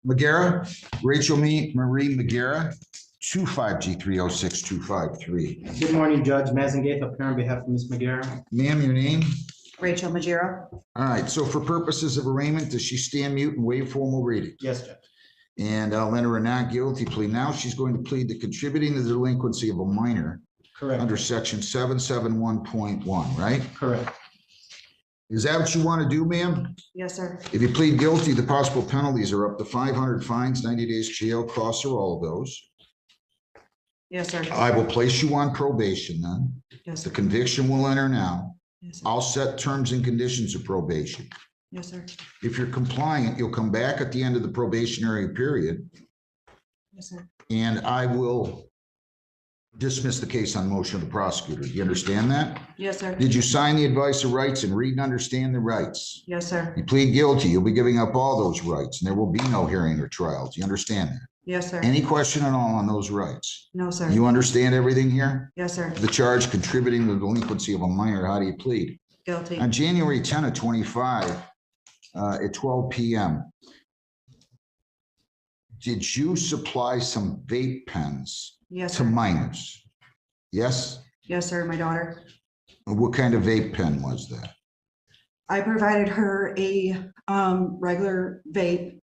Magera, Rachel Marie Magera, 25G306253. Good morning, Judge Mazengate, appearing on behalf of Ms. McGarrett. Ma'am, your name? Rachel Magera. All right, so for purposes of arraignment, does she stand mute and waive formal reading? Yes, Judge. And I'll enter a not guilty plea. Now she's going to plead to contributing to the delinquency of a minor Correct. under section 771.1, right? Correct. Is that what you want to do, ma'am? Yes, sir. If you plead guilty, the possible penalties are up to 500 fines, 90 days jail, costs are all of those. Yes, sir. I will place you on probation then. Yes, The sir. conviction will enter now. Yes, sir. I'll set terms and conditions of probation. Yes, sir. If you're compliant, you'll come back at the end of the probationary period Yes, sir. and I will dismiss the case on motion of the prosecutor. Do you understand that? Yes, sir. Did you sign the advice of rights and read and understand the rights? Yes, sir. You plead guilty, you'll be giving up all those rights and there will be no hearing or trial. Do you understand that? Yes, sir. Any question at all on those rights? No, sir. You understand everything here? Yes, sir. The charge contributing to the delinquency of a minor, how do you plead? Guilty. On January 10 of 25, at 12 p.m., did you supply some vape pens Yes, to sir. minors? Yes? Yes, sir. My daughter. What kind of vape pen was that? I provided her a regular vape.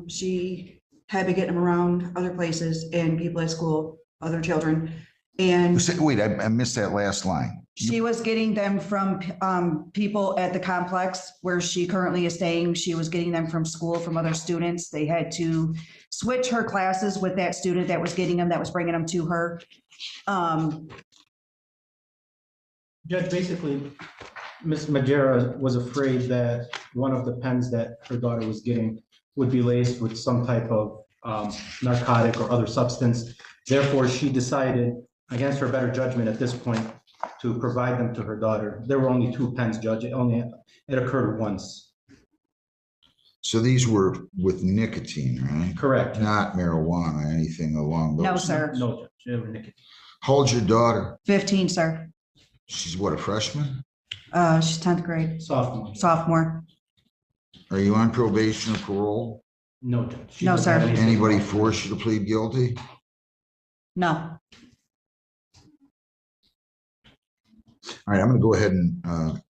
She had been getting them around other places and people at school, other children. And Wait, I missed that last line. she was getting them from people at the complex where she currently is staying. She was getting them from school, from other students. They had to switch her classes with that student that was getting them, that was bringing them to her. Judge, basically, Ms. Magera was afraid that one of the pens that her daughter was getting would be laced with some type of narcotic or other substance. Therefore, she decided, against her better judgment at this point, to provide them to her daughter. There were only 2 pens, Judge. It occurred once. So these were with nicotine, right? Correct. Not marijuana, anything along those. No, sir. No, Judge. They were nicotine. How old's your daughter? 15, sir. She's what, a freshman? She's 10th grade, Sophomore. sophomore. Are you on probation or parole? No, Judge. She No, doesn't have sir. anything. Anybody force you to plead guilty? No. All right, I'm gonna go ahead and,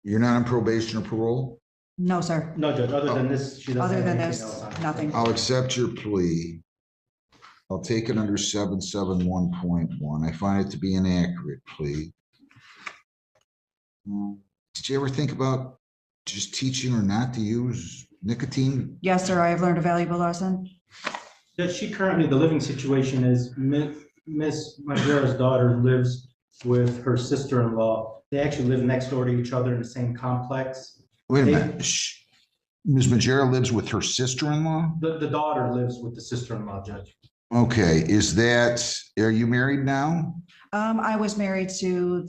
you're not on probation or parole? No, sir. No, Judge. Other than this, she doesn't Other have than anything this, else on her. nothing. I'll accept your plea. I'll take it under 771.1. I find it to be an accurate plea. Did you ever think about just teaching her not to use nicotine? Yes, sir. I have learned a valuable lesson. Judge, she currently, the living situation is Miss Magera's daughter lives with her sister-in-law. They actually live next door to each other in the same complex. Wait a minute. Ms. Magera lives with her sister-in-law? The daughter lives with the sister-in-law, Judge. Okay, are you married now? I was married to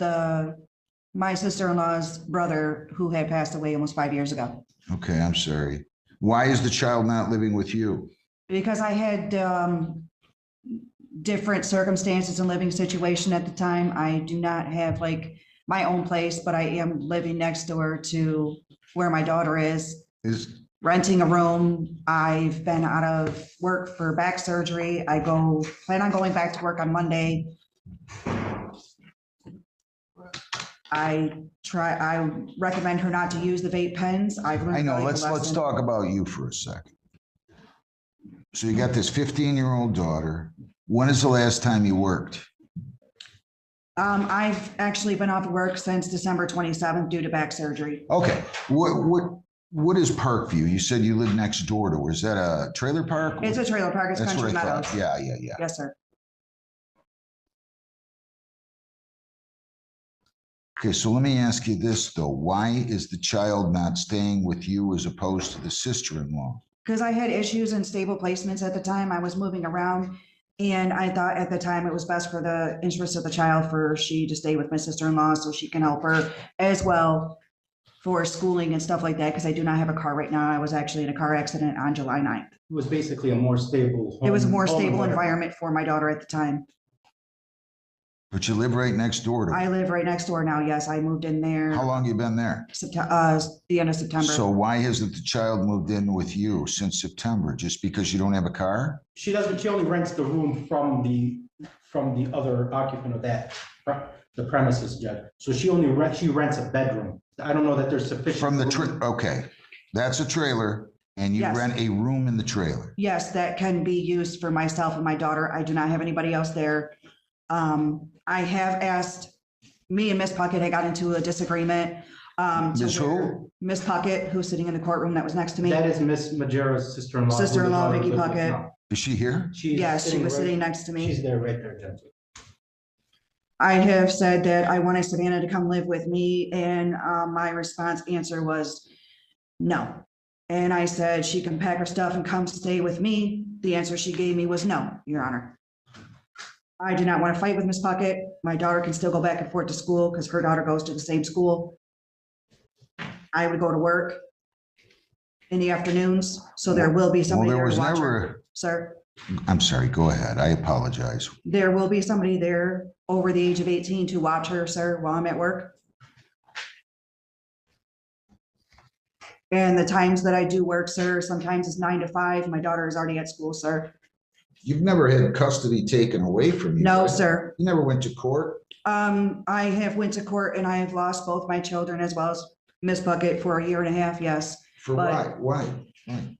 my sister-in-law's brother who had passed away almost 5 years ago. Okay, I'm sorry. Why is the child not living with you? Because I had different circumstances and living situation at the time. I do not have like my own place, but I am living next door to where my daughter is, renting a room. I've been out of work for back surgery. Plan on going back to work on Monday. I recommend her not to use the vape pens. I know, let's talk about you for a second. So you got this 15-year-old daughter. When is the last time you worked? I've actually been off of work since December 27th due to back surgery. Okay, what is Parkview? You said you live next door to her. Is that a trailer park? It's a trailer park. It's That's Country what I Meadows. thought. Yeah. Yes, sir. Okay, so let me ask you this though. Why is the child not staying with you as opposed to the sister-in-law? Because I had issues in stable placements at the time. I was moving around. And I thought at the time it was best for the interest of the child for she to stay with my sister-in-law so she can help her as well for schooling and stuff like that, because I do not have a car right now. I was actually in a car accident on July 9th. It was basically a more stable home. It was a more home stable environment. environment for my daughter at the time. But you live right next door to I her. live right next door now. Yes, I moved in there How long you been there? The end of September. So why hasn't the child moved in with you since September? Just because you don't have a car? She doesn't, she only rents the room from the other occupant of the premises, Judge. So she rents a bedroom. I don't know that there's sufficient. From the room. okay, that's a trailer and you Yes. rent a room in the trailer. Yes, that can be used for myself and my daughter. I do not have anybody else there. I have asked, me and Miss Puckett had got into a disagreement. Miss who? Miss Puckett, who's sitting in the courtroom that was next to me. That is Miss Majero's sister-in-law. Sister-in-law, Vicky Puckett. Is she here? Yes, she was sitting next to me. She's there right there, Judge. I have said that I wanted Savannah to come live with me, and my answer was no. And I said she can pack her stuff and come stay with me. The answer she gave me was no, Your Honor. I do not want to fight with Miss Puckett. My daughter can still go back and forth to school because her daughter goes to the same school. I would go to work in the afternoons, so there will be somebody there to watch her. Sir, I'm sorry, go ahead. I apologize. there will be somebody there over the age of 18 to watch her, sir, while I'm at work. And the times that I do work, sir, sometimes it's 9 to 5. My daughter is already at school, sir. You've never had custody taken away from you? No, right? sir. You never went to court? I have went to court and I have lost both my children as well as Miss Puckett for 1.5 years, yes. For But- why? Why?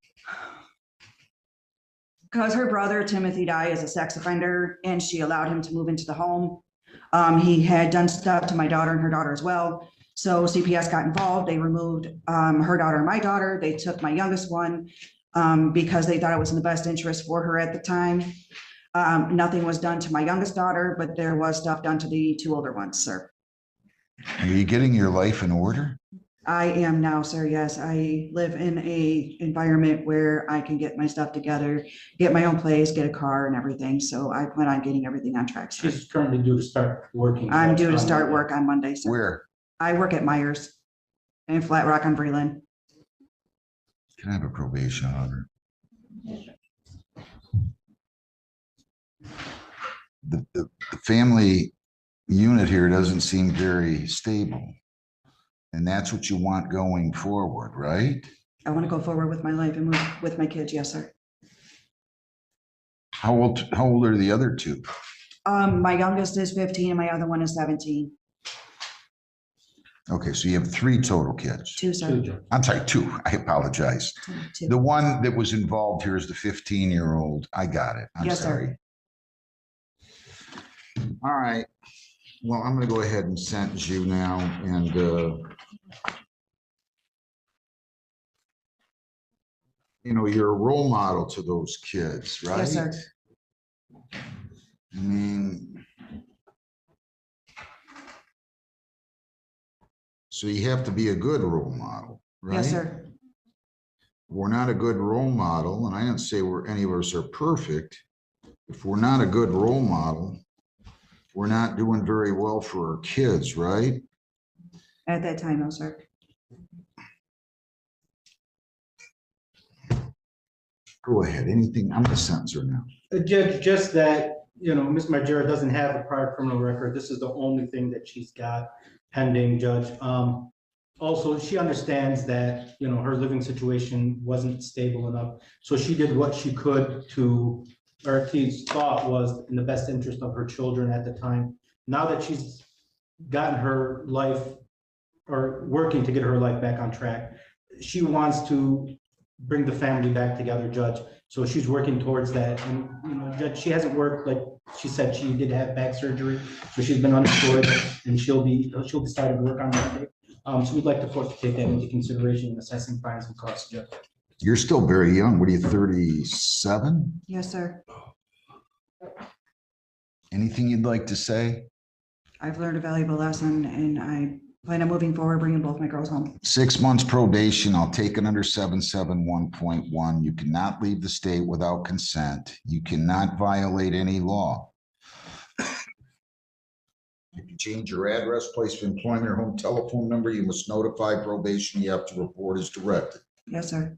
Because her brother Timothy Dye is a sex offender and she allowed him to move into the home. He had done stuff to my daughter and her daughter as well. So CPS got involved. They removed her daughter and my daughter. They took my youngest one because they thought it was in the best interest for her at the time. Nothing was done to my youngest daughter, but there was stuff done to the 2 older ones, sir. Are you getting your life in order? I am now, sir. Yes, I live in a environment where I can get my stuff together, get my own place, get a car and everything. So I plan on getting everything on track, sir. She's currently due to start working. I'm due to on start Monday. work on Monday, sir. Where? I work at Myers in Flat Rock on Breland. Can I have a probation order? The family unit here doesn't seem very stable. And that's what you want going forward, right? I want to go forward with my life and move with my kids. Yes, sir. How old are the other two? My youngest is 15 and my other one is 17. Okay, so you have 3 total kids. 2, sir. Two, Judge. I'm sorry, 2. I apologize. 2. The one that was involved here is the 15-year-old. I got it. I'm Yes, sir. sorry. All right. Well, I'm going to go ahead and sentence you now and you know, you're a role model to those kids, right? Yes, sir. I mean, so you have to be a good role model, right? Yes, sir. We're not a good role model, and I didn't say any of us are perfect. If we're not a good role model, we're not doing very well for our kids, right? At that time, no, sir. Go ahead. Anything? I'm the sentencer now. Judge, just that, you know, Ms. Majera doesn't have a prior criminal record. This is the only thing that she's got pending, Judge. Also, she understands that, you know, her living situation wasn't stable enough. So she did what she could to, or at least thought was in the best interest of her children at the time. Now that she's gotten her life or working to get her life back on track, she wants to bring the family back together, Judge. So she's working towards that. And, you know, Judge, she hasn't worked, like she said, she did have back surgery. So she's been unemployed and she'll be starting to work on Monday. So we'd like the court to take that into consideration in assessing fines and costs, Judge. You're still very young. What are you, 37? Yes, sir. Anything you'd like to say? I've learned a valuable lesson and I plan on moving forward, bringing both my girls home. 6 months probation. I'll take it under 771.1. You cannot leave the state without consent. You cannot violate any law. If you change your address, place of employment, or home telephone number, you must notify probation. You have to report as directed. Yes, sir.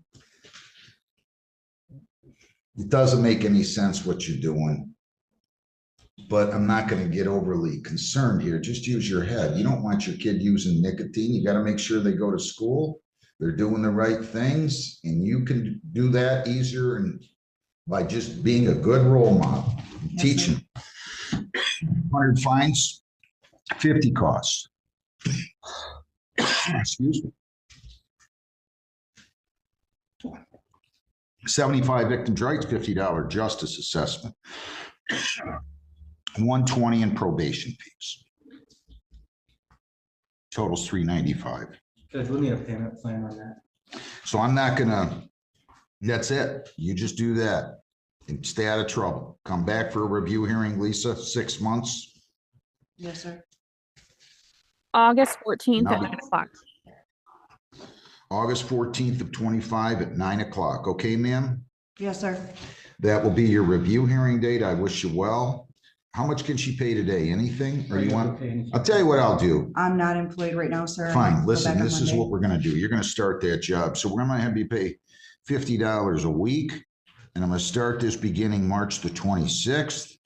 It doesn't make any sense what you're doing. but I'm not going to get overly concerned here. Just use your head. You don't want your kid using nicotine. You got to make sure they go to school. They're doing the right things, and you can do that easier and by just being a good role model, Yes, teaching. 100 fines, 50 costs. Excuse me. 75 victims' rights, $50 justice assessment. 120 in probation fees. Totals $395. Judge, we'll need a payment plan on that. So I'm not gonna, that's it. You just do that and stay out of trouble. Come back for a review hearing, Lisa, 6 months. Yes, sir. August 14th at No. 9 o'clock. August 14th of 25 at 9 o'clock. Okay, ma'am? Yes, sir. That will be your review hearing date. I wish you well. How much can she pay today? Anything? Or you want? I'll tell you what I'll do. I'm not employed right now, sir. Fine, I'll go listen, back on this is Monday. what we're gonna do. You're gonna start that job. So we're gonna have you pay $50 a week. And I'm gonna start this beginning March the 26th.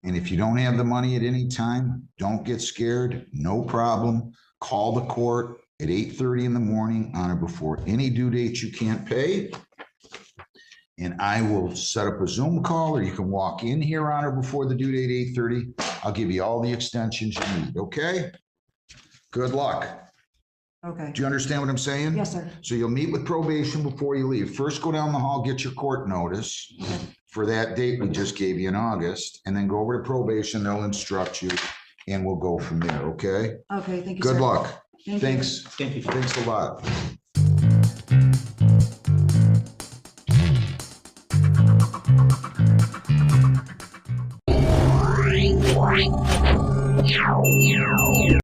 And if you don't have the money at any time, don't get scared, no problem. Call the court at 8:30 in the morning on or before any due date you can't pay. And I will set up a Zoom call, or you can walk in here on or before the due date, 8:30. I'll give you all the extensions you need, okay? Good luck. Okay. Do you understand what I'm saying? Yes, sir. So you'll meet with probation before you leave. First, go down the hall, get your court notice for that date we just gave you in August, and then go over to probation. They'll instruct you, and we'll go from there, okay? Okay, thank you, sir. Good luck. Thank you. Thanks. Thank you. Thanks a lot.